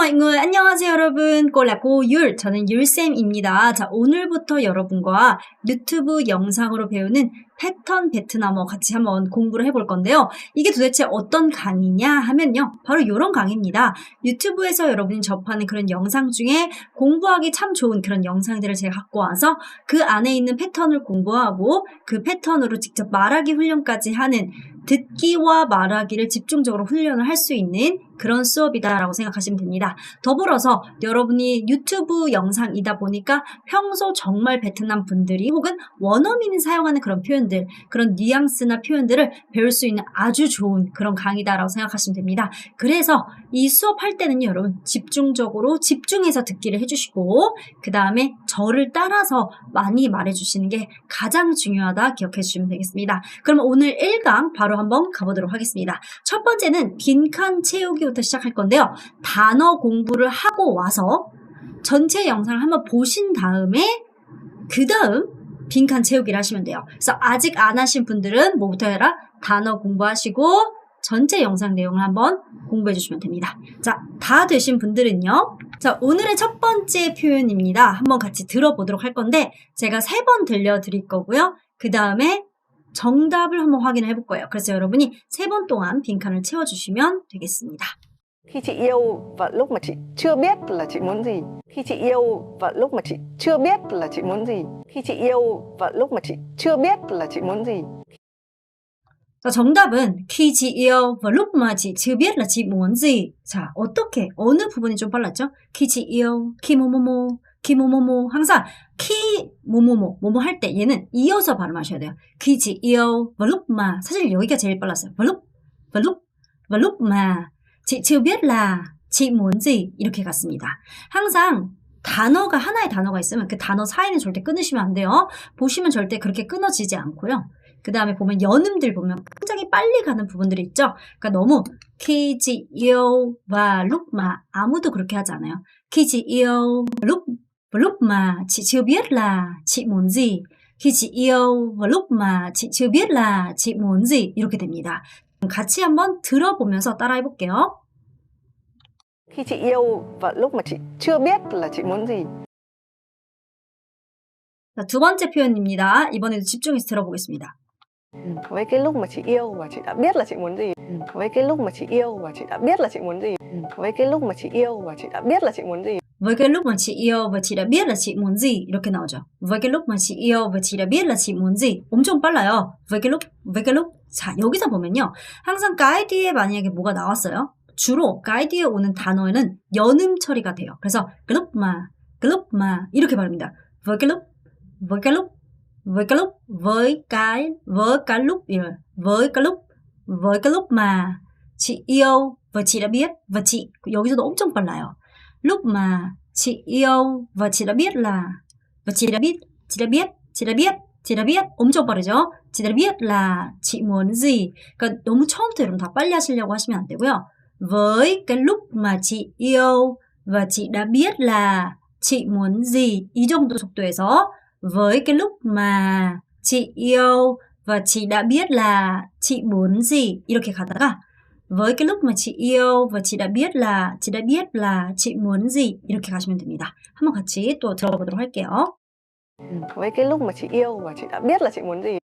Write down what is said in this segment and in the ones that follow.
mọi người, 안녕하세요 여러분. cô là cô 율. 저는 율쌤입니다. 자, 오늘부터 여러분과 유튜브 영상으로 배우는 패턴 베트남어 같이 한번 공부를 해볼 건데요. 이게 도대체 어떤 강의냐 하면요. 바로 이런 강의입니다. 유튜브에서 여러분이 접하는 그런 영상 중에 공부하기 참 좋은 그런 영상들을 제가 갖고 와서 그 안에 있는 패턴을 공부하고 그 패턴으로 직접 말하기 훈련까지 하는 듣기와 말하기를 집중적으로 훈련을 할 수 있는 그런 수업이다라고 생각하시면 됩니다. 더불어서 여러분이 유튜브 영상이다 보니까 평소 정말 베트남 분들이 혹은 원어민이 사용하는 그런 표현들, 그런 뉘앙스나 표현들을 배울 수 있는 아주 좋은 그런 강의다라고 생각하시면 됩니다. 그래서 이 수업할 때는요, 여러분 집중적으로 집중해서 듣기를 해주시고 그 다음에 저를 따라서 많이 말해주시는 게 가장 중요하다 기억해 주시면 되겠습니다. 그럼 오늘 1강 바로 한번 가보도록 하겠습니다. 첫 번째는 빈칸 채우기부터 시작할 건데요. 단어 공부를 하고 와서 전체 영상을 한번 보신 다음에 그 다음 빈칸 채우기를 하시면 돼요. 그래서 아직 안 하신 분들은 뭐부터 해라? 단어 공부하시고 전체 영상 내용을 한번 공부해 주시면 됩니다. 자, 다 되신 분들은요. 자, 오늘의 첫 번째 표현입니다. 한번 같이 들어보도록 할 건데 제가 3번 들려드릴 거고요. 그 다음에 정답을 한번 확인을 해볼 거예요. 그래서 여러분이 3번 동안 빈칸을 채워주시면 되겠습니다. Khi chị yêu và lúc mà chị chưa biết là chị muốn gì. Khi chị yêu và lúc mà chị chưa biết là chị muốn gì. Khi chị yêu và lúc mà chị chưa biết là chị muốn gì. 자, 정답은 khi chị yêu và lúc mà chị chưa biết là chị muốn gì. 자, 어떻게 어느 부분이 좀 빨랐죠? khi chị yêu, khi 뭐뭐뭐, khi 뭐뭐뭐 항상 khi 뭐뭐뭐 뭐뭐 할 때 얘는 이어서 발음하셔야 돼요. khi chị yêu và lúc mà 사실 여기가 제일 빨랐어요. và lúc mà chị chưa biết là chị muốn gì 이렇게 갔습니다. 항상 단어가 하나의 단어가 있으면 그 단어 사이는 절대 끊으시면 안 돼요. 보시면 절대 그렇게 끊어지지 않고요. 그 다음에 보면 연음들 보면 굉장히 빨리 가는 부분들이 있죠. 그러니까 너무 khi chị yêu và lúc mà 아무도 그렇게 하지 않아요. khi chị yêu lúc mà chị chưa biết là chị muốn gì. khi chị yêu và lúc mà chị chưa biết là chị muốn gì 이렇게 됩니다. 같이 한번 들어보면서 따라해 볼게요. Khi chị yêu và lúc mà chị chưa biết là chị muốn gì. 자, 두 번째 표현입니다. 이번에도 집중해서 들어보겠습니다. Với cái lúc mà chị yêu và chị đã biết là chị muốn gì. Với cái lúc mà chị yêu và chị đã biết là chị muốn gì. Với cái lúc mà chị yêu và chị đã biết là chị muốn gì. với cái lúc mà chị yêu và chị đã biết là chị muốn gì 이렇게 나오죠. với cái lúc mà chị yêu và chị đã biết là chị muốn gì 엄청 빨라요. với cái lúc 자, 여기서 보면요. 항상 cái 뒤에 만약에 뭐가 나왔어요. 주로 cái 뒤에 오는 단어에는 연음 처리가 돼요. 그래서 cái lúc mà 이렇게 발음합니다. với cái lúc với cái lúc với cái lúc với cái lúc với cái lúc mà chị yêu và chị đã biết và chị 여기서도 엄청 빨라요. lúc mà chị yêu và chị đã biết là và chị đã biết 엄청 빠르죠. chị đã biết là chị muốn gì. 그러니까 너무 처음부터 여러분 다 빨리 하시려고 하시면 안 되고요. với cái lúc mà chị yêu và chị đã biết là chị muốn gì 이 정도 속도에서 với cái lúc mà chị yêu và chị đã biết là chị muốn gì 이렇게 가다가 với cái lúc mà chị yêu và chị đã biết là chị muốn gì 이렇게 가시면 됩니다. 한번 같이 또 들어보도록 할게요. Với cái lúc mà chị yêu và chị đã biết là chị muốn gì.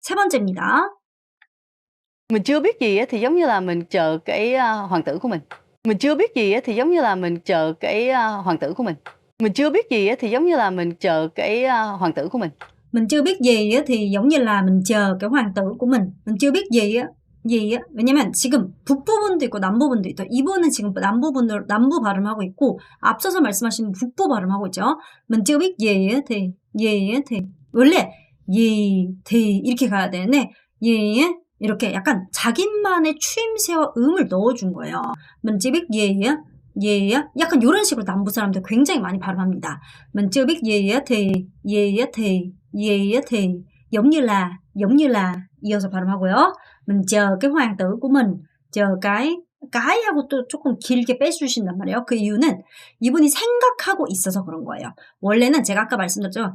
세 번째입니다. Mình chưa biết gì thì giống như là mình chờ cái hoàng tử của mình. Mình chưa biết gì thì giống như là mình chờ cái hoàng tử của mình. Mình chưa biết gì thì giống như là mình chờ cái hoàng tử của mình. mình chưa biết gì thì giống như là mình chờ cái hoàng tử của mình. mình chưa biết gì 왜냐면 지금 북부분도 있고 남부분도 있다. 이분은 지금 남부 발음하고 있고 앞서서 말씀하신 북부 발음하고 있죠. mình chưa biết gì thì 원래 thì 이렇게 가야 되는데 이렇게 약간 자기만의 추임새와 음을 넣어준 거예요. mình chưa biết gì 약간 이런 식으로 남부 사람들 굉장히 많이 발음합니다. mình chưa biết gì thì giống như là 이어서 발음하고요. mình chờ cái hoàng tử của mình. chờ cái 하고 또 조금 길게 빼주신단 말이에요. 그 이유는 이분이 생각하고 있어서 그런 거예요. 원래는 제가 아까 말씀드렸죠.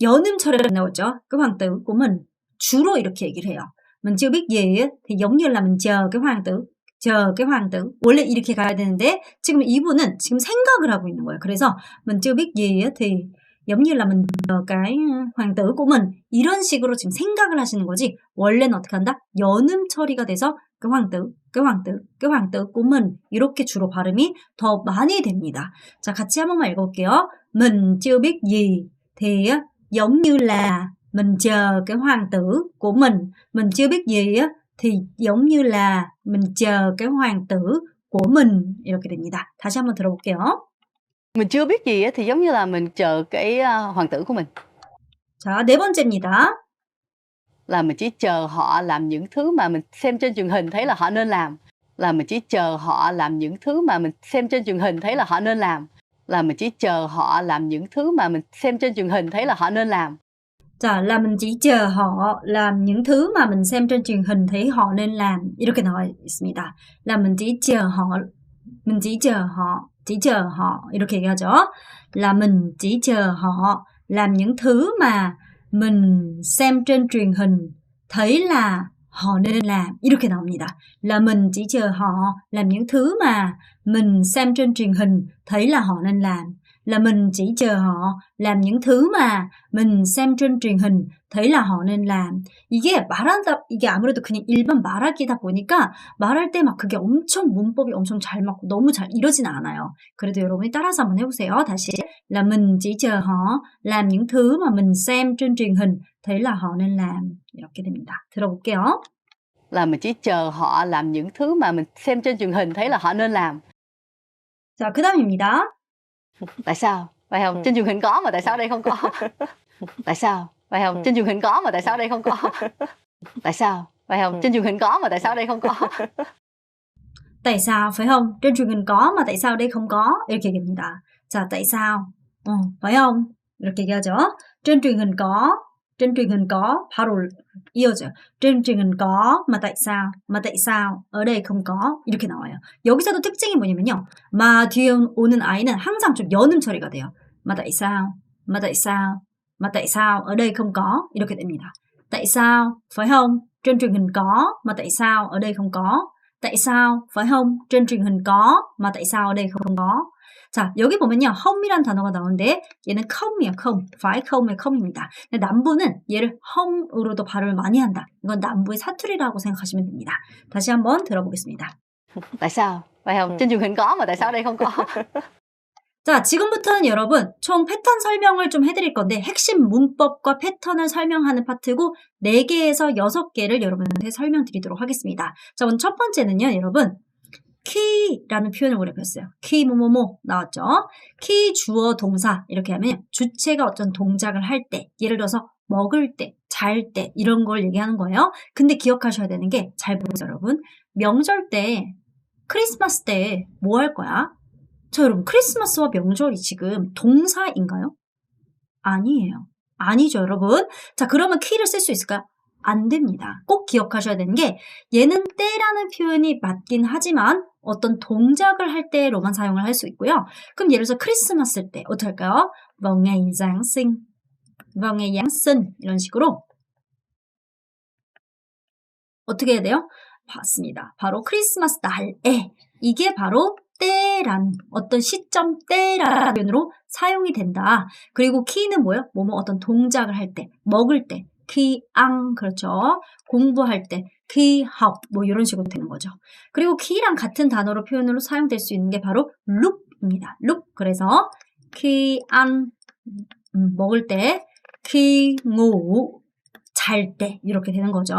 연음 처리가 나오죠. 그 hoàng tử của mình 주로 이렇게 얘기를 해요. mình chưa biết gì thì giống như là mình chờ cái hoàng tử chờ cái hoàng tử. 원래 이렇게 가야 되는데 지금 이분은 지금 생각을 하고 있는 거예요. 그래서 mình chưa biết gì á, thì giống như là mình chờ cái hoàng tử của mình. 이런 식으로 지금 생각을 하시는 거지. 원래는 어떻게 한다? 연음 처리가 돼서 cái hoàng tử, cái hoàng tử, cái hoàng tử của mình. 이렇게 주로 발음이 더 많이 됩니다. 자, 같이 한 번만 읽어볼게요. mình chưa biết gì thì á, giống như là mình chờ cái hoàng tử của mình. Mình chưa biết gì á, thì giống như là mình chờ cái hoàng tử của mình. 이렇게 됩니다. 다시 한번 들어볼게요. Mình chưa biết gì á, thì giống như là mình chờ cái hoàng tử của mình. 자, 네 번째입니다. Là mình chỉ chờ họ làm những thứ mà mình xem trên truyền hình thấy là họ nên làm. Là mình chỉ chờ họ làm những thứ mà mình xem trên truyền hình thấy là họ nên làm. Là mình chỉ chờ họ làm những thứ mà mình xem trên truyền hình thấy là họ nên làm. 자, là mình chỉ chờ họ làm những thứ mà mình xem trên truyền hình thấy họ nên làm. 이렇게 나와 있습니다. là mình chỉ chờ họ, 이렇게 얘기하죠. là mình chỉ chờ họ làm những thứ mà mình xem trên truyền hình thấy là họ nên làm. 이렇게 나옵니다. là mình chỉ chờ họ làm những thứ mà mình xem trên truyền hình thấy là họ nên làm. là mình chỉ chờ họ làm những thứ mà mình xem trên truyền hình thấy là họ nên làm. 이게 아무래도 그냥 일반 말하기다 보니까 말할 때 막 그게 엄청 문법이 엄청 잘 맞고 너무 잘 이러진 않아요. 그래도 여러분이 따라서 한번 해보세요. 다시. là mình chỉ chờ họ làm những thứ mà mình xem trên truyền hình thấy là họ nên làm. 이렇게 됩니다. 들어볼게요. Là mình chỉ chờ họ làm những thứ mà mình xem trên truyền hình thấy là họ nên làm. 자, 그 다음입니다. Tại sao? Phải không? Trên truyền hình có mà tại sao ở đây không có? Tại sao? Phải không? Trên truyền hình có mà tại sao ở đây không có? Tại sao? Phải không? Trên truyền hình có mà tại sao ở đây không có? tại sao, phải không? trên truyền hình có mà tại sao đây không có? 이렇게 얘기합니다. 자, tại sao? phải không? 이렇게 얘기하죠. trên truyền hình có 바로 이어져요. trên truyền hình có mà tại sao ở đây không có? 이렇게 나와요. 여기서도 특징이 뭐냐면요. 마 뒤에 오는 아이는 항상 좀 연음 처리가 돼요. mà tại sao ở đây không có? 이렇게 됩니다. tại sao, phải không? trên truyền hình có mà tại sao ở đây không có? tại sao, phải không? trên truyền hình có mà tại sao ở đây không có? 자, 여기 보면요. 험이란 단어가 나오는데 얘는 컴이에요. 컴. phải 컴의 컴입니다. 근데 남부는 얘를 험으로도 발음을 많이 한다. 이건 남부의 사투리라고 생각하시면 됩니다. 다시 한번 들어보겠습니다. Tại sao? Phải không? Trên truyền hình có mà tại sao ở đây không có? 자, 지금부터는 여러분 총 패턴 설명을 좀 해드릴 건데 핵심 문법과 패턴을 설명하는 파트고 4개에서 6개를 여러분한테 설명드리도록 하겠습니다. 자, 오늘 첫 번째는요. 여러분 키라는 표현을 우리가 배웠어요. 키 뭐뭐뭐 나왔죠. 키 주어 동사 이렇게 하면 주체가 어떤 동작을 할 때, 예를 들어서 먹을 때, 잘 때 이런 걸 얘기하는 거예요. 근데 기억하셔야 되는 게 잘 보세요, 여러분. 명절 때, 크리스마스 때 뭐 할 거야? 저 여러분 크리스마스와 명절이 지금 동사인가요? 아니에요. 아니죠, 여러분. 자, 그러면 키를 쓸 수 있을까요? 안 됩니다. 꼭 기억하셔야 되는 게 얘는 때라는 표현이 맞긴 하지만 어떤 동작을 할 때로만 사용을 할 수 있고요. 그럼 예를 들어서 크리스마스 때 어떻게 할까요? vào ngày Giáng sinh, vào ngày Giáng sinh 이런 식으로 어떻게 해야 돼요? 맞습니다. 바로 크리스마스 날에 이게 바로 때란 어떤 시점 때라는 표현으로 사용이 된다. 그리고 키는 뭐예요? 뭐뭐 어떤 동작을 할 때, 먹을 때 키, 앙, 그렇죠. 공부할 때, 키, học, 뭐 이런 식으로 되는 거죠. 그리고 키랑 같은 단어로 표현으로 사용될 수 있는 게 바로 룩입니다. 룩. 그래서 키, 안, 먹을 때, 키, ngủ, 잘 때 이렇게 되는 거죠.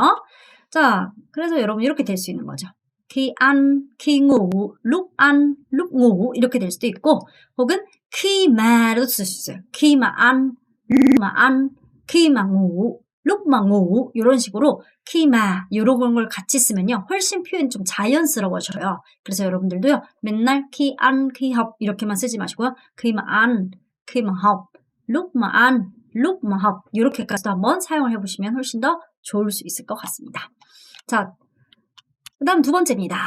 자, 그래서 여러분 이렇게 될 수 있는 거죠. khi ăn, khi ngủ, lúc ăn, lúc ngủ 이렇게 될 수도 있고 혹은 khi 마로도 쓸 수 있어요. khi mà ăn, lúc mà ăn, khi mà ngủ, lúc mà ngủ 이런 식으로 khi mà 이런 걸 같이 쓰면요. 훨씬 표현이 좀 자연스러워져요. 그래서 여러분들도요. 맨날 khi ăn, khi học 이렇게만 쓰지 마시고요. khi mà ăn, khi mà học, lúc mà ăn, lúc mà học 이렇게까지도 한번 사용을 해보시면 훨씬 더 좋을 수 있을 것 같습니다. 자, 그 다음 두 번째입니다.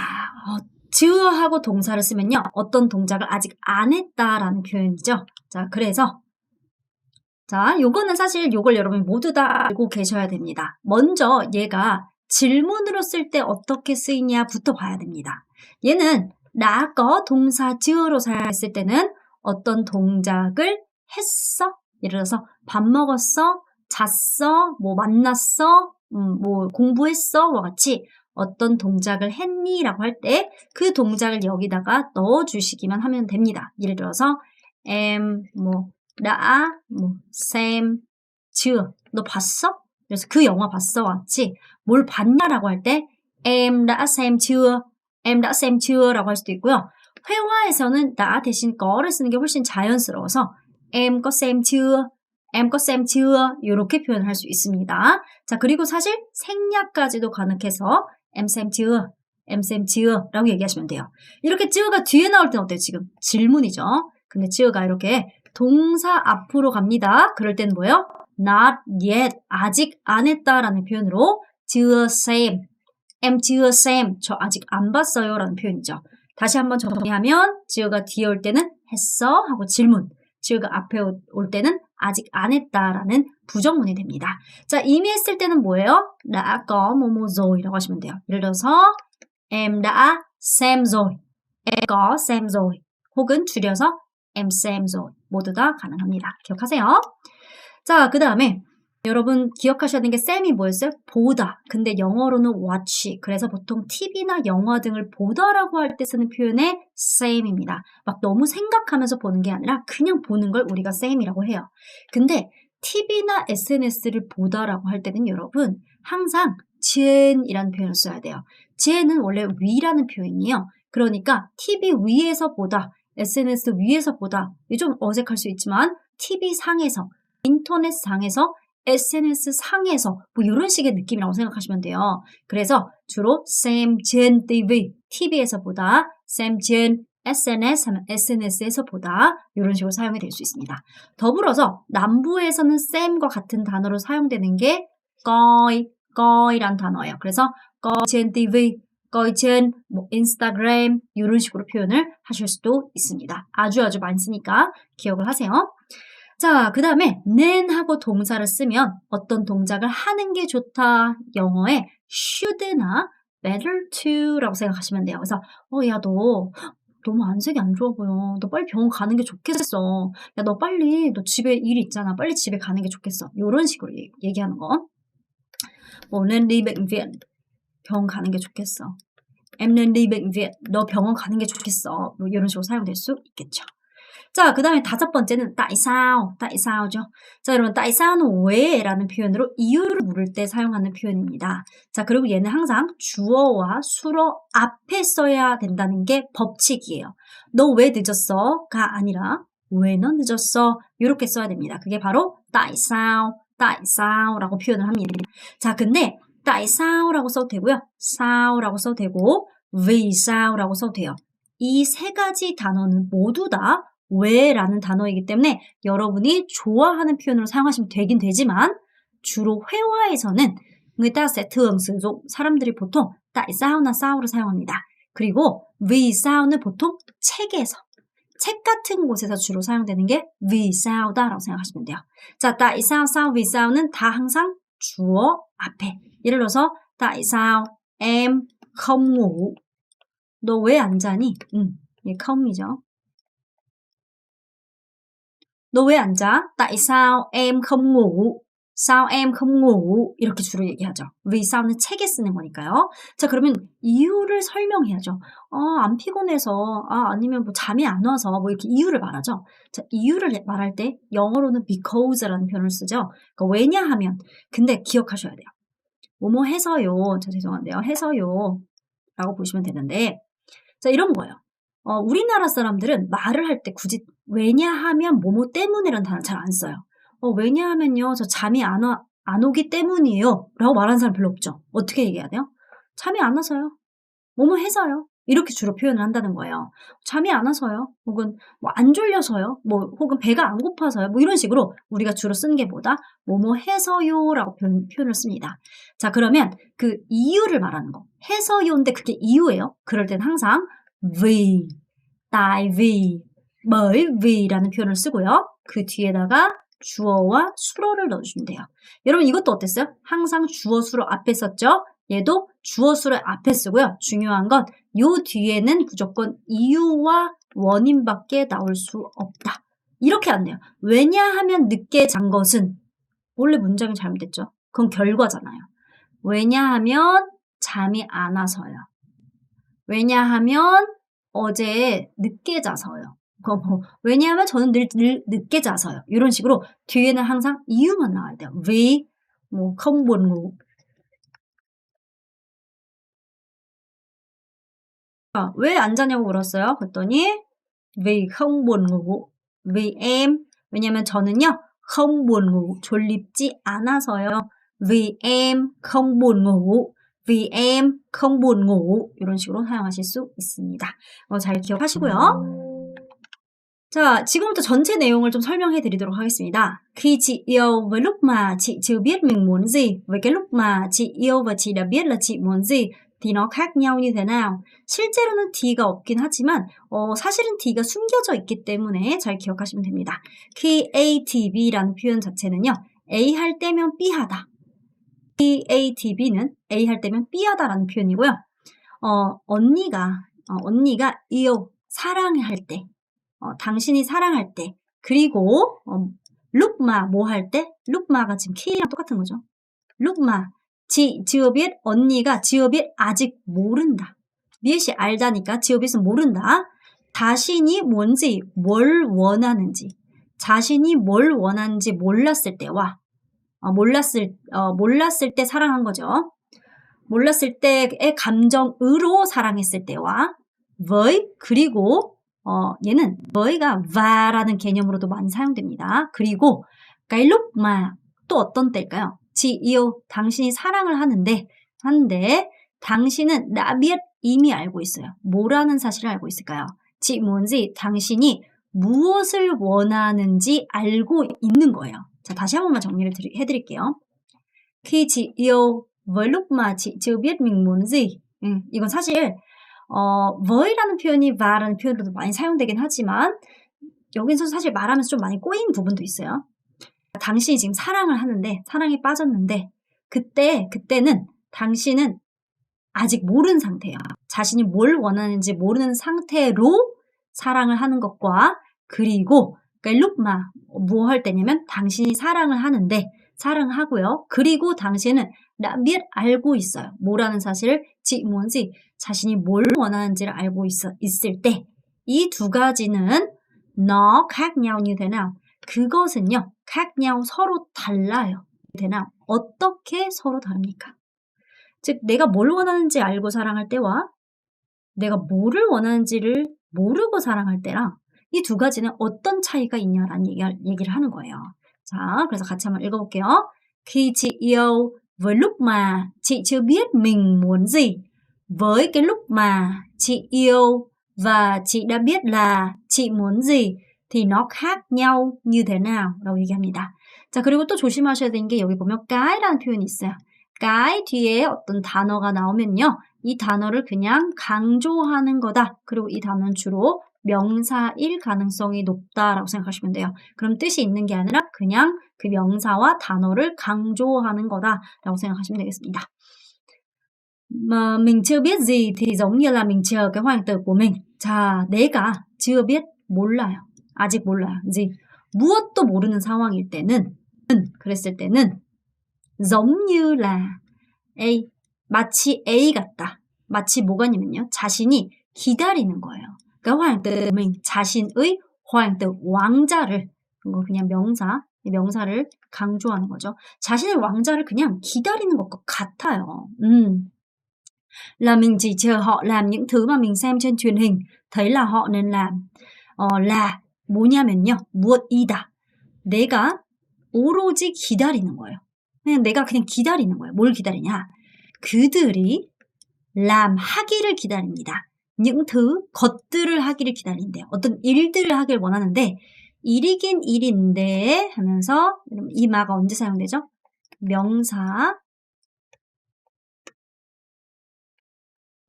주어하고 동사를 쓰면요. 어떤 동작을 아직 안 했다라는 표현이죠. 자, 그래서 자, 요거는 사실 요걸 여러분이 모두 다 알고 계셔야 됩니다. 먼저 얘가 질문으로 쓸 때 어떻게 쓰이냐부터 봐야 됩니다. 얘는 đã có 동사 cheu로 사용했을 때는 어떤 동작을 했어? 예를 들어서 밥 먹었어? 잤어? 뭐 만났어? 뭐 공부했어? 와 같이 어떤 동작을 했니? 라고 할 때 그 동작을 여기다가 넣어주시기만 하면 됩니다. 예를 들어서 em 뭐 đã 뭐 xem chưa 너 봤어? 그래서 그 영화 봤어? 와 같이 뭘 봤냐라고 할 때 em đã xem chưa? em đã xem chưa? 라고 할 수도 있고요. 회화에서는 đã 대신 거를 쓰는 게 훨씬 자연스러워서 em có xem chưa? em có xem chưa? 이렇게 표현을 할 수 있습니다. 자, 그리고 사실 생략까지도 가능해서 em xem chưa? em xem chưa? 라고 얘기하시면 돼요. 이렇게 cheu가 뒤에 나올 때는 어때요? 지금 질문이죠. 근데 cheu가 이렇게 동사 앞으로 갑니다. 그럴 땐 뭐예요? not yet, 아직 안 했다라는 표현으로 chưa xem, em chưa xem, 저 아직 안 봤어요 라는 표현이죠. 다시 한번 정리하면 cheu가 뒤에 올 때는 했어 하고 질문, cheu가 앞에 올 때는 아직 안 했다라는 부정문이 됩니다. 자, 이미 했을 때는 뭐예요? đã có 뭐뭐 rồi 라고 하시면 돼요. 예를 들어서 em đã xem rồi, em có xem rồi, 혹은 줄여서 em xem rồi, 모두 다 가능합니다. 기억하세요. 자, 그 다음에 여러분 기억하셔야 되는 게 쌤이 뭐였어요? 보다. 근데 영어로는 watch. 그래서 보통 TV나 영화 등을 보다라고 할 때 쓰는 표현의 same입니다. 막 너무 생각하면서 보는 게 아니라 그냥 보는 걸 우리가 same이라고 해요. 근데 TV나 SNS를 보다라고 할 때는 여러분 항상 전이라는 표현을 써야 돼요. 전은 원래 위라는 표현이에요. 그러니까 TV 위에서 보다, SNS 위에서 보다. 이게 좀 어색할 수 있지만 TV 상에서, 인터넷 상에서, SNS 상에서 뭐 이런 식의 느낌이라고 생각하시면 돼요. 그래서 주로 xem trên TV, TV에서 보다, xem trên SNS 하면 SNS에서 보다 이런 식으로 사용이 될 수 있습니다. 더불어서 남부에서는 sem과 같은 단어로 사용되는 게 coi, 단어예요. 그래서 coi trên TV, coi trên 뭐 인스타그램 이런 식으로 표현을 하실 수도 있습니다. 아주 많이 쓰니까 기억을 하세요. 자, 그 다음에 는 하고 동사를 쓰면 어떤 동작을 하는 게 좋다. 영어에 should나 better to 라고 생각하시면 돼요. 그래서 야, 너 너무 안색이 안 좋아 보여. 너 빨리 병원 가는 게 좋겠어. 야, 너 집에 일 있잖아. 빨리 집에 가는 게 좋겠어. 이런 식으로 얘기하는 거. 뭐, nên đi bệnh viện. 병원 가는 게 좋겠어. em nên đi bệnh viện. 너 병원 가는 게 좋겠어. 뭐 이런 식으로 사용될 수 있겠죠. 자, 그 다음에 5번째는 tại sao죠. 자, 여러분, tại sao는 왜라는 표현으로 이유를 물을 때 사용하는 표현입니다. 자, 그리고 얘는 항상 주어와 수어 앞에 써야 된다는 게 법칙이에요. 너 왜 늦었어? 가 아니라 왜 너 늦었어? 이렇게 써야 됩니다. 그게 바로 tại sao 라고 표현을 합니다. 자, 근데 tại sao라고 써도 되고요. sao라고 써도 되고 vì sao라고 써도 돼요. 이 세 가지 단어는 모두 다 왜라는 단어이기 때문에 여러분이 좋아하는 표현으로 사용하시면 되긴 되지만 주로 회화에서는 người ta sẽ thường sử dụng 사람들이 보통 tại sao나 sao를 사용합니다. 그리고 vì sao는 보통 책에서 책 같은 곳에서 주로 사용되는 게 vì sao다라고 생각하시면 돼요. 자, tại sao, sao, vì sao는 다 항상 주어 앞에. 예를 들어서 tại sao em không ngủ? 너 왜 안 자니? 이게 com이죠. 너 왜 안 자? tại sao em không ngủ? sao em không ngủ? 이렇게 주로 얘기하죠. vì sao는 책에 쓰는 거니까요. 자, 그러면 이유를 설명해야죠. 안 피곤해서, 아니면 뭐 잠이 안 와서 뭐 이렇게 이유를 말하죠. 자, 이유를 말할 때 영어로는 because라는 표현을 쓰죠. 그러니까 왜냐하면. 근데 기억하셔야 돼요. 뭐뭐 해서요. 저 죄송한데요. 해서요. 라고 보시면 되는데, 자, 이런 거예요. 우리나라 사람들은 말을 할 때 굳이 왜냐하면 뭐뭐 때문에라는 단어 잘 안 써요. 왜냐하면요, 저 잠이 안 오기 때문이에요. 라고 말하는 사람 별로 없죠. 어떻게 얘기해야 돼요? 잠이 안 와서요. 뭐뭐 해서요. 이렇게 주로 표현을 한다는 거예요. 잠이 안 와서요. 혹은 뭐 안 졸려서요. 뭐 혹은 배가 안 고파서요. 뭐 이런 식으로 우리가 주로 쓰는 게 뭐다? 뭐뭐 해서요라고 표현을 씁니다. 자, 그러면 그 이유를 말하는 거. 해서요인데 그게 이유예요. 그럴 땐 항상 vì, tại vì, bởi vi라는 표현을 쓰고요. 그 뒤에다가 주어와 수어를 넣어주면 돼요. 여러분 이것도 어땠어요? 항상 주어, 수어 앞에 썼죠? 얘도 주어수를 앞에 쓰고요. 중요한 건 요 뒤에는 무조건 이유와 원인밖에 나올 수 없다. 이렇게 안 돼요. 왜냐하면 늦게 잔 것은 원래 문장이 잘못됐죠. 그건 결과잖아요. 왜냐하면 잠이 안 와서요. 왜냐하면 어제 늦게 자서요. 왜냐하면 저는 늘 늦게 자서요. 이런 식으로 뒤에는 항상 이유만 나와야 돼요. vì không buồn ngủ. 왜 안 자냐고 물었어요. 그랬더니 vì không buồn ngủ. vì em. 왜냐면 저는요. không buồn ngủ. 졸립지 않아서요. vì em không buồn ngủ. vì em không buồn ngủ. 이런 식으로 사용하실 수 있습니다. 잘 기억하시고요. 자, 지금부터 전체 내용을 좀 설명해 드리도록 하겠습니다. Khi chị yêu với lúc mà chị chưa biết mình muốn gì với cái lúc mà chị yêu và chị đã biết là chị muốn gì thì nó khác nhau như thế nào? 실제로는 D가 없긴 하지만 사실은 D가 숨겨져 있기 때문에 잘 기억하시면 됩니다. khi A, D, B라는 표현 자체는요. A 할 때면 B 하다. khi A, D, B는 A 할 때면 B 하다라는 표현이고요. 언니가 yêu, 사랑할 때 당신이 사랑할 때 그리고 lúc mà 뭐 할 때? lúc mà 가 지금 K랑 똑같은 거죠. lúc mà chị chưa biết 언니가 chưa biết 아직 모른다. 미엇이 알다니까 chưa bit은 모른다. 자신이 뭔지 뭘 원하는지 자신이 뭘 원하는지 몰랐을 때와 몰랐을 때 사랑한 거죠. 몰랐을 때의 감정으로 사랑했을 때와 với 그리고 얘는 văi가 va라는 개념으로도 많이 사용됩니다. 그리고 cái lúc mà 또 어떤 때일까요? chị yêu 당신이 사랑을 하는데 당신은 đã biết 이미 알고 있어요. 뭐라는 사실을 알고 있을까요? chị muốn gì 당신이 무엇을 원하는지 알고 있는 거예요. 자, 다시 한 번만 정리를 해드릴게요. khi chị yêu với lúc mà chị chưa biết mình muốn gì 이건 사실 văi라는 표현이 va라는 표현으로도 많이 사용되긴 하지만 여기서 사실 말하면서 좀 많이 꼬인 부분도 있어요. 당신이 지금 사랑을 하는데 사랑에 빠졌는데 그때는 당신은 아직 모르는 상태예요. 자신이 뭘 원하는지 모르는 상태로 사랑을 하는 것과 그리고 그러니까 lúc mà 뭐 할 때냐면 당신이 사랑을 하는데 사랑하고요. 그리고 당신은 đã biết 알고 있어요. 뭐라는 사실을 chị muốn gì 자신이 뭘 원하는지를 알고 있을 때 이 두 가지는 nó khác nhau như thế nào? 그것은요. khác nhau 서로 달라요. thế nào? 어떻게 서로 다릅니까? 즉 내가 뭘 원하는지 알고 사랑할 때와 내가 뭐를 원하는지를 모르고 사랑할 때랑 이 두 가지는 어떤 차이가 있냐라는 얘기를 하는 거예요. 자, 그래서 같이 한번 읽어볼게요. Khi chị yêu với lúc mà chị chưa biết mình muốn gì với cái lúc mà chị yêu và chị đã biết là chị muốn gì thì nó khác nhau như thế nào? 라고 얘기합니다. 자, 그리고 또 조심하셔야 되는 게 여기 보면 까이라는 표현이 있어요. 까이 뒤에 어떤 단어가 나오면요. 이 단어를 그냥 강조하는 거다. 그리고 이 단어는 주로 명사일 가능성이 높다라고 생각하시면 돼요. 그럼 뜻이 있는 게 아니라 그냥 그 명사와 단어를 강조하는 거다라고 생각하시면 되겠습니다. Mà mình chưa biết gì thì giống như là mình chờ cái hoàng tử của mình. 자, 내가 chưa biết 몰라요. 아직 몰라요. gì? 무엇도 모르는 상황일 때는 그랬을 때는 giống như là A 마치 A 같다. 마치 뭐가 있냐면요. 자신이 기다리는 거예요. 그러니까 hoàng tử mình 자신의 hoàng tử 왕자를 그냥 명사를 강조하는 거죠. 자신의 왕자를 그냥 기다리는 것과 같아요. Là mình chỉ chờ họ làm những thứ mà mình xem trên truyền hình thấy là họ nên làm. là 뭐냐면요. 무엇이다. 내가 오로지 기다리는 거예요. 내가 그냥 기다리는 거예요. 뭘 기다리냐? 그들이 하기를 기다립니다. những thứ 것들을 하기를 기다린대요. 어떤 일들을 하길 원하는데 일이긴 일인데 하면서 이 마가 언제 사용되죠? 명사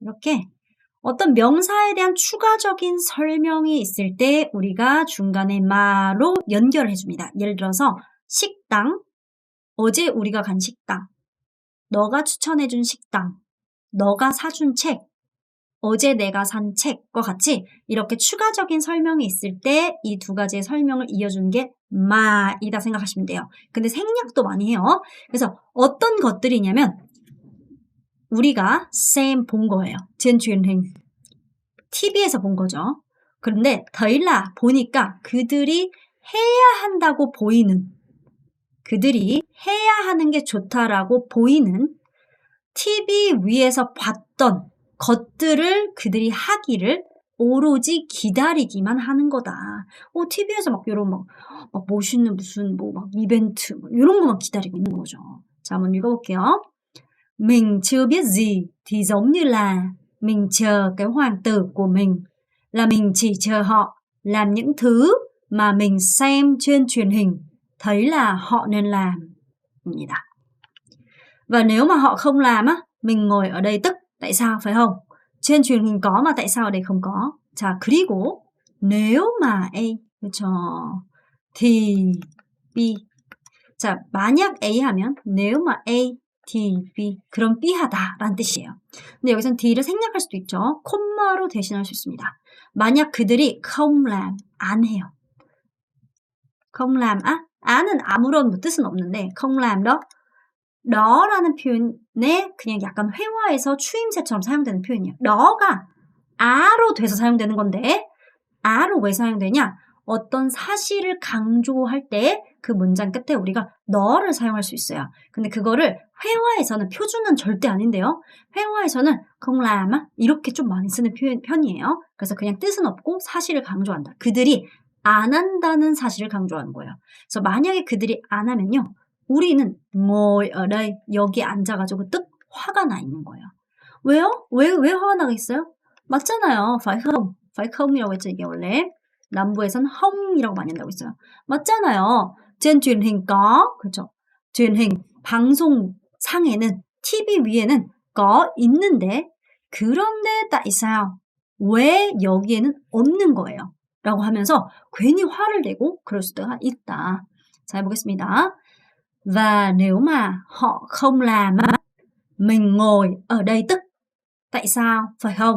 이렇게 어떤 명사에 대한 추가적인 설명이 있을 때 우리가 중간에 마로 연결을 해줍니다. 예를 들어서 식당, 어제 우리가 간 식당 너가 추천해준 식당, 너가 사준 책, 어제 내가 산 책과 같이 이렇게 추가적인 설명이 있을 때 이 두 가지의 설명을 이어주는 게 마이다 생각하시면 돼요. 근데 생략도 많이 해요. 그래서 어떤 것들이냐면 우리가 xem 본 거예요. trên truyền hình. TV에서 본 거죠. 그런데 더일라 보니까 그들이 해야 한다고 보이는, 그들이 해야 하는 게 좋다라고 보이는 TV 위에서 봤던 것들을 그들이 하기를 오로지 기다리기만 하는 거다. TV에서 막 이런 막 멋있는 무슨 막 이벤트 이런 거만 기다리고 있는 거죠. 자, 한번 읽어볼게요. Mình chưa biết gì thì giống như là mình chờ cái hoàng tử của mình, là mình chỉ chờ họ làm những thứ mà mình xem trên truyền hình thấy là họ nên làm. Và nếu mà họ không làm á, mình ngồi ở đây tức. Tại sao phải không? trên truyền hình có mà tại sao ở đây không có? 자, 그리고 nếu mà A, 그렇죠. thì B. 자, 만약 A 하면 nếu mà A thì B. 그럼 B 하다라는 뜻이에요. 근데 여기서는 D를 생략할 수도 있죠. 콤마로 대신할 수 있습니다. 만약 그들이 không làm, 안 해요. không làm á, 안은 아무런 뜻은 없는데 không làm đó. 너라는 표현에 그냥 약간 회화에서 추임새처럼 사용되는 표현이에요. 너가 아로 돼서 사용되는 건데 아로 왜 사용되냐? 어떤 사실을 강조할 때 그 문장 끝에 우리가 너를 사용할 수 있어요. 근데 그거를 회화에서는 표준은 절대 아닌데요. 회화에서는 không làm 이렇게 좀 많이 쓰는 편이에요. 그래서 그냥 뜻은 없고 사실을 강조한다. 그들이 안 한다는 사실을 강조하는 거예요. 그래서 만약에 그들이 안 하면요. 우리는 ngồi ở đây 여기 앉아가지고 tức 화가 나 있는 거예요. 왜요? 왜 화가 나겠어요? 맞잖아요. phải không? phải khong이라고 했죠. 이게 원래 남부에서는 hong이라고 많이 한다고 했어요. 맞잖아요. trên truyền hình có, 그렇죠? truyền hình 방송상에는 TV 위에는 có 있는데 그런데 tại sao? 왜 여기에는 없는 거예요? 라고 하면서 괜히 화를 내고 그럴 수도 있다. 자, 해보겠습니다. Và nếu mà họ không làm mình ngồi ở đây tức. Tại sao? Phải không?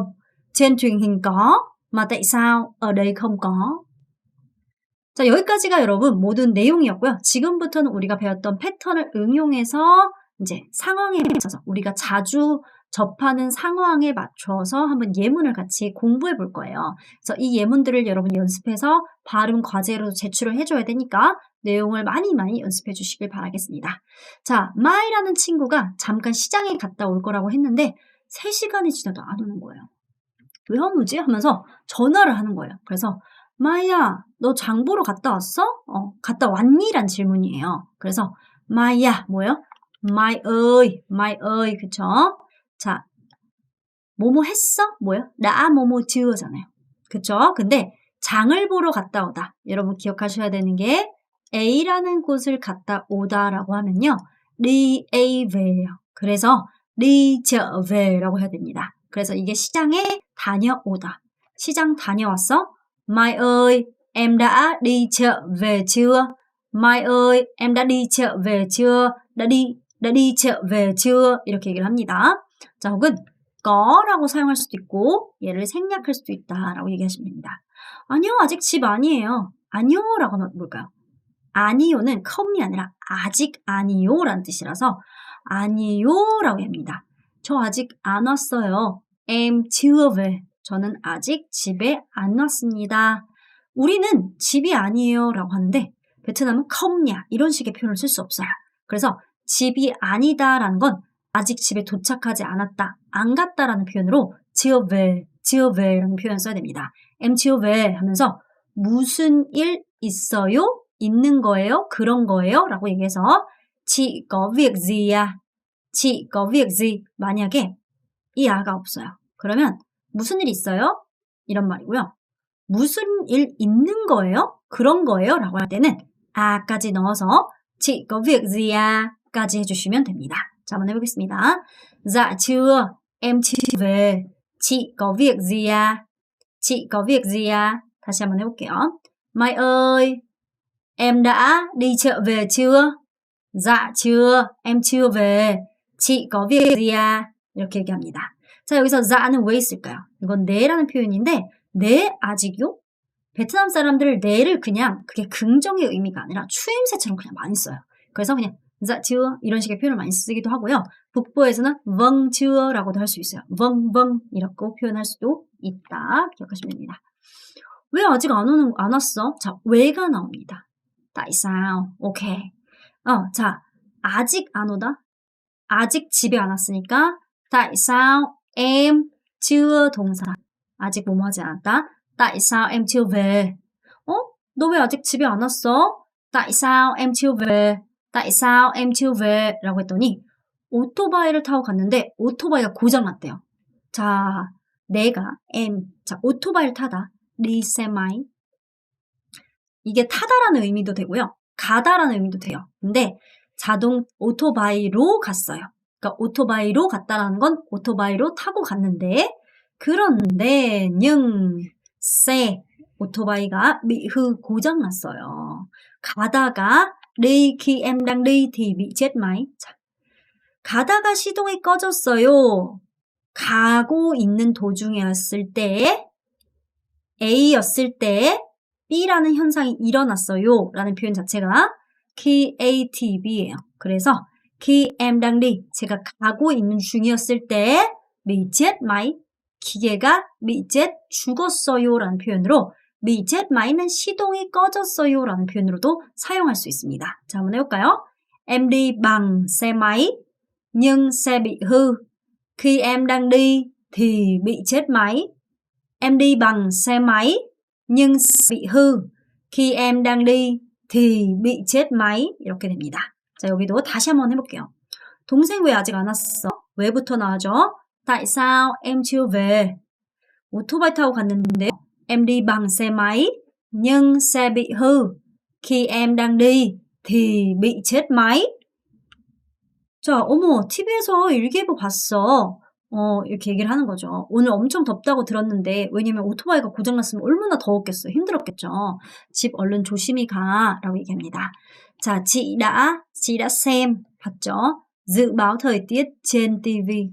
trên truyền hình có mà tại sao ở đây không có? 자, 여기까지가 여러분 모든 내용이었고요. 지금부터는 우리가 배웠던 패턴을 응용해서 이제 상황에 맞춰서 우리가 자주 접하는 상황에 맞춰서 한번 예문을 같이 공부해 볼 거예요. 그래서 이 예문들을 여러분 연습해서 발음 과제로 제출을 해줘야 되니까 내용을 많이 연습해 주시길 바라겠습니다. 자, 마이라는 친구가 잠깐 시장에 갔다 올 거라고 했는데 3시간이 지나도 안 오는 거예요. 왜 안 오지? 하면서 전화를 하는 거예요. 그래서 마이야, 너 장 보러 갔다 왔어? 갔다 왔니? 란 질문이에요. 그래서 마이야, 뭐예요? 마이 ơi, 그쵸? 자, 뭐뭐 했어? 뭐예요? 나 뭐뭐 지어잖아요. 그쵸? 근데 장을 보러 갔다 오다. 여러분 기억하셔야 되는 게 A라는 곳을 갔다 오다라고 하면요. đi A ve예요. 그래서 đi chợ ve라고 해야 됩니다. 그래서 이게 시장에 다녀오다. 시장 다녀왔어? Mai ơi, em đã đi chợ về chưa? Mai ơi, em đã đi chợ về chưa? đã đi chợ về chưa? 이렇게 얘기를 합니다. 자, 혹은 거라고 사용할 수도 있고 얘를 생략할 수도 있다라고 얘기하시면 됩니다. 아니요, 아직 집 아니에요. 아니요라고 하면 뭘까요? 아니요는 컴이 아니라 아직 아니요라는 뜻이라서 아니요라고 합니다. 저 아직 안 왔어요. Em chưa về. 저는 아직 집에 안 왔습니다. 우리는 집이 아니에요 라고 하는데 베트남은 컴냐 이런 식의 표현을 쓸 수 없어요. 그래서 집이 아니다 라는 건 아직 집에 도착하지 않았다, 안 갔다라는 표현으로 chưa về 라는 표현 써야 됩니다. em chưa về 하면서 무슨 일 있어요? 있는 거예요? 그런 거예요? 라고 얘기해서 chị có việc gì à? chị có việc gì? 만약에 이 아가 없어요. 그러면 무슨 일 있어요? 이런 말이고요. 무슨 일 있는 거예요? 그런 거예요? 라고 할 때는 아까지 넣어서 chị có việc gì à? 까지 해주시면 됩니다. 자, 한번 해보겠습니다. Dạ chưa, em chưa về. Chị có việc gì à? chị có việc gì à? 다시 한번 해볼게요. Mai ơi, em đã đi chợ về chưa? Dạ chưa, em chưa về. chị có việc gì à? 이렇게 얘기합니다. 자, 여기서 자는 왜 있을까요? 이건 네라는 표현인데 네 아직요? 베트남 사람들 네를 그냥 그게 긍정의 의미가 아니라 추임새처럼 그냥 많이 써요. 그래서 그냥 dạ chưa 이런 식의 표현을 많이 쓰기도 하고요. 북부에서는 vâng cheu라고도 할 수 있어요. vâng vâng 이렇게 표현할 수도 있다. 기억하시면 됩니다. 왜 아직 안 왔어? 자, 왜가 나옵니다. tại sao? 오케이. 자, 아직 안 오다. 아직 집에 안 왔으니까 tại sao em chưa 동사. 아직 뭐뭐 하지 않았다. tại sao em chưa về? 너 왜 아직 집에 안 왔어? tại sao em chưa về? tại sao em chưa về? 라고 했더니 오토바이를 타고 갔는데 오토바이가 고장났대요. 자, 자, 오토바이를 타다. đi xe máy. 이게 타다라는 의미도 되고요. 가다라는 의미도 돼요. 근데 자동 오토바이로 갔어요. 그러니까 오토바이로 갔다라는 건 오토바이로 타고 갔는데 그런데 xe 오토바이가 bị hư 고장났어요. 가다가 đi khi em đang đi thì bị chết máy. 자, 가다가 시동이 꺼졌어요. 가고 있는 도중이었을 때 A였을 때 B라는 현상이 일어났어요. 라는 표현 자체가 khi A, T, B예요. 그래서 khi em đang đi 제가 가고 있는 중이었을 때 bị chết máy 기계가 bị chết 죽었어요. 라는 표현으로 bị chết máy 는 시동이 꺼졌어요. 라는 표현으로도 사용할 수 있습니다. 자, 한번 해볼까요? Em đi bằng xe máy nhưng xe bị hư. Khi em đang đi thì bị chết máy. Em đi bằng xe máy nhưng bị hư. Khi em đang đi thì bị chết máy. 이렇게 됩니다. 자, 여기도 다시 한번 해볼게요. 동생 왜 아직 안 왔어? 왜부터 나와죠? tại sao em chưa về? 오토바이 타고 갔는데 em đi bằng xe máy nhưng xe bị hư. Khi em đang đi thì bị chết máy. 자, 어머, TV에서 일기예보 봤어. 이렇게 얘기를 하는 거죠. 오늘 엄청 덥다고 들었는데, 왜냐면 오토바이가 고장났으면 얼마나 더웠겠어요. 힘들었겠죠. 집 얼른 조심히 가. 라고 얘기합니다. 자, chị đã xem, 봤죠? dự báo thời tiết trên TV.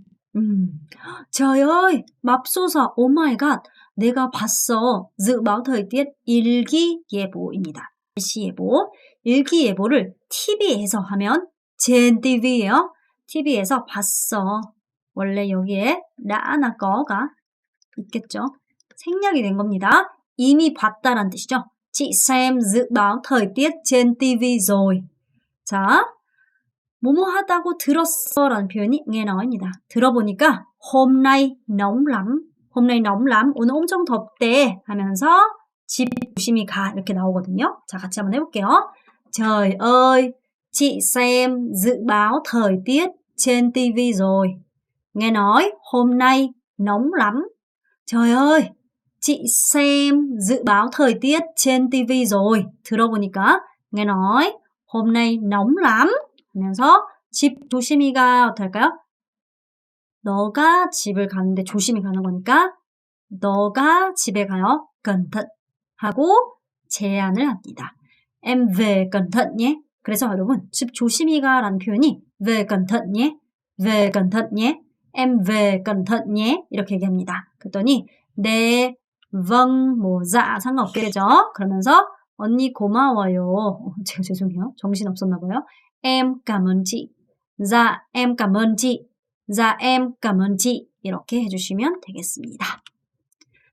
trời ơi, 맙소사, 오 마이 갓. 내가 봤어. dự báo thời tiết 일기예보입니다. 날씨예보. 일기예보를 TV에서 하면 trên TV예요. TV에서 봤어. 원래 여기에 나나 거가 있겠죠. 생략이 된 겁니다. 이미 봤다란 뜻이죠. Chị xem dự báo thời tiết trên TV rồi. 자, 뭐뭐 하다고 들었어 라는 표현이 nghe 나옵니다. 들어보니까 hôm nay nóng lắm. hôm nay nóng lắm. 오늘 엄청 덥대 하면서 집 조심히 가 이렇게 나오거든요. 자, 같이 한번 해볼게요. Trời ơi, chị xem dự báo thời tiết trên TV rồi. Nghe nói hôm nay nóng lắm. Trời ơi, chị xem dự báo thời tiết trên TV rồi. 들어보니까 nghe nói hôm nay nóng lắm. 하면서 집 조심히 가 어떻게 할까요? 너가 집을 가는데 조심히 가는 거니까 너가 집에 가요. cẩn thận 하고 제안을 합니다. Em về cẩn thận nhé. 그래서 여러분 집 조심히 가라는 표현이 về cẩn thận nhé. về cẩn thận nhé. Em về cẩn thận nhé. 이렇게 얘기합니다. 그랬더니 네, vâng, 뭐 dạ 상관없게 되죠. 그러면서 언니 고마워요. 제가 죄송해요. 정신 없었나 봐요. Em cảm ơn chị. dạ, em cảm ơn chị. dạ, em cảm ơn chị. 이렇게 해주시면 되겠습니다.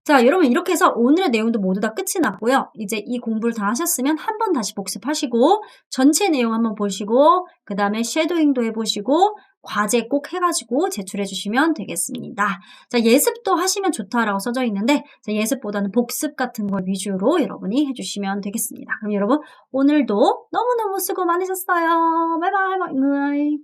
자, 여러분 이렇게 해서 오늘의 내용도 모두 다 끝이 났고요. 이제 이 공부를 다 하셨으면 한 번 다시 복습하시고 전체 내용 한번 보시고 그 다음에 쉐도잉도 해보시고 과제 꼭 해가지고 제출해 주시면 되겠습니다. 자, 예습도 하시면 좋다라고 써져 있는데 자, 예습보다는 복습 같은 걸 위주로 여러분이 해주시면 되겠습니다. 그럼 여러분 오늘도 너무너무 수고 많으셨어요. 바이바이 mọi người.